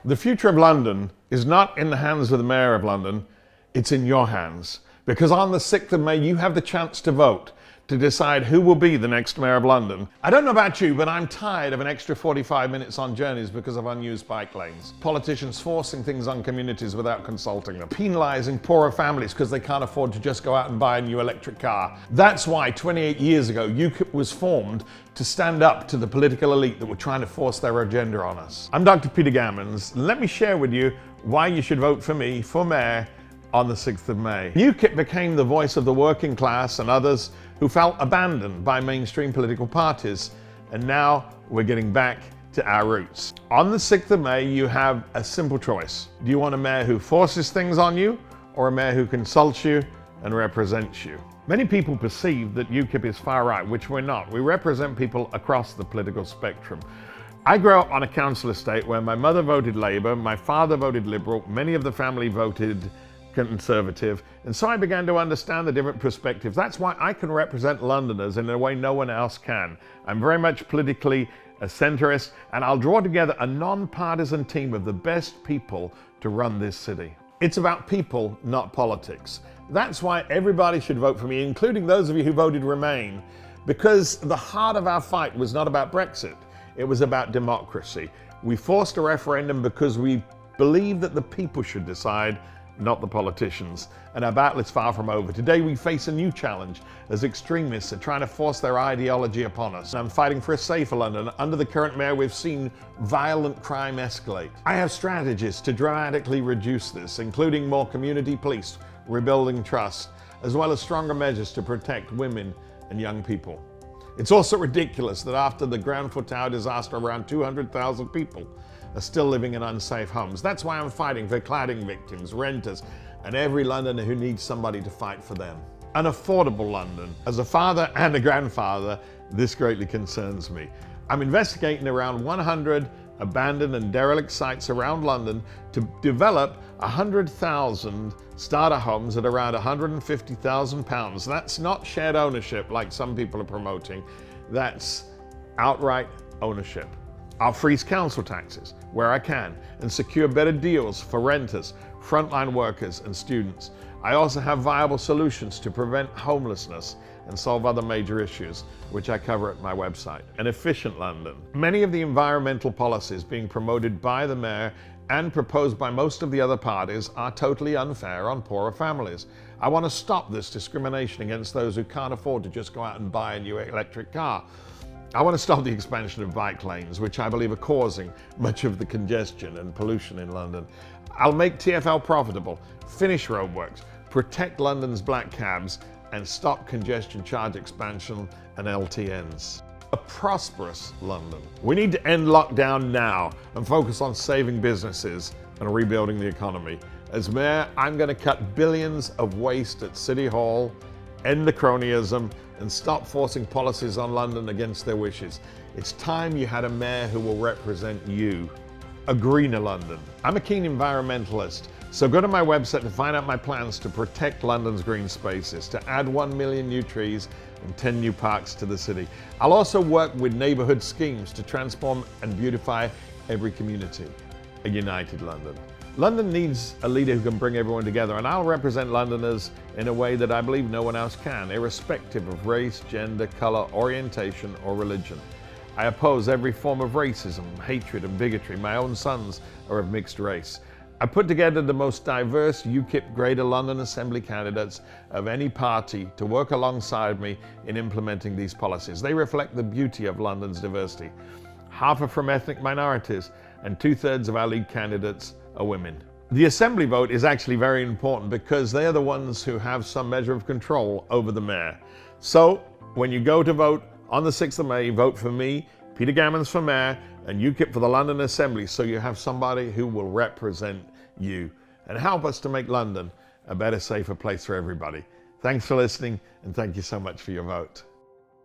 The future of London is not in the hands of the Mayor of London, it's in your hands. Because on the 6th of May, you have the chance to vote to decide who will be the next Mayor of London. I don't know about you, but I'm tired of an extra 45 minutes on journeys because of unused bike lanes. Politicians forcing things on communities without consulting them. Penalising poorer families because they can't afford to just go out and buy a new electric car. That's why 28 years ago, UKIP was formed to stand up to the political elite that were trying to force their agenda on us. I'm Dr. Peter Gammons. Let me share with you why you should vote for me for Mayor on the 6th of May. UKIP became the voice of the working class and others who felt abandoned by mainstream political parties, and now we're getting back to our roots. On the 6th of May, you have a simple choice. Do you want a mayor who forces things on you, or a mayor who consults you and represents you? Many people perceive that UKIP is far right, which we're not. We represent people across the political spectrum. I grew up on a council estate where my mother voted Labour, my father voted Liberal, many of the family voted Conservative, and so I began to understand the different perspectives. That's why I can represent Londoners in a way no one else can. I'm very much politically a centrist, and I'll draw together a non-partisan team of the best people to run this city. It's about people, not politics. That's why everybody should vote for me, including those of you who voted Remain, because the heart of our fight was not about Brexit, it was about democracy. We forced a referendum because we believe that the people should decide, not the politicians. And our battle is far from over. Today we face a new challenge as extremists are trying to force their ideology upon us. I'm fighting for a safer London. Under the current mayor, we've seen violent crime escalate. I have strategies to dramatically reduce this, including more community police, rebuilding trust, as well as stronger measures to protect women and young people. It's also ridiculous that after the Grenfell Tower disaster, around 200,000 people are still living in unsafe homes. That's why I'm fighting for cladding victims, renters, and every Londoner who needs somebody to fight for them. An affordable London. As a father and a grandfather, this greatly concerns me. I'm investigating around 100 abandoned and derelict sites around London to develop 100,000 starter homes at around £150,000. That's not shared ownership like some people are promoting. That's outright ownership. I'll freeze council taxes where I can and secure better deals for renters, frontline workers and students. I also have viable solutions to prevent homelessness and solve other major issues, which I cover at my website. An efficient London. Many of the environmental policies being promoted by the mayor and proposed by most of the other parties are totally unfair on poorer families. I want to stop this discrimination against those who can't afford to just go out and buy a new electric car. I want to stop the expansion of bike lanes, which I believe are causing much of the congestion and pollution in London. I'll make TfL profitable, finish roadworks, protect London's black cabs, and stop congestion charge expansion and LTNs. A prosperous London. We need to end lockdown now and focus on saving businesses and rebuilding the economy. As mayor, I'm going to cut billions of waste at City Hall, end the cronyism, and stop forcing policies on London against their wishes. It's time you had a mayor who will represent you. A greener London. I'm a keen environmentalist, so go to my website to find out my plans to protect London's green spaces, to add 1 million new trees and 10 new parks to the city. I'll also work with neighbourhood schemes to transform and beautify every community. A united London. London needs a leader who can bring everyone together, and I'll represent Londoners in a way that I believe no one else can, irrespective of race, gender, colour, orientation or religion. I oppose every form of racism, hatred and bigotry. My own sons are of mixed race. I put together the most diverse UKIP Greater London Assembly candidates of any party to work alongside me in implementing these policies. They reflect the beauty of London's diversity. Half are from ethnic minorities, and 2/3 of our lead candidates are women. The Assembly vote is actually very important because they are the ones who have some measure of control over the mayor. So when you go to vote on the 6th of May, vote for me, Peter Gammons for mayor, and UKIP for the London Assembly, so you have somebody who will represent you and help us to make London a better, safer place for everybody. Thanks for listening, and thank you so much for your vote.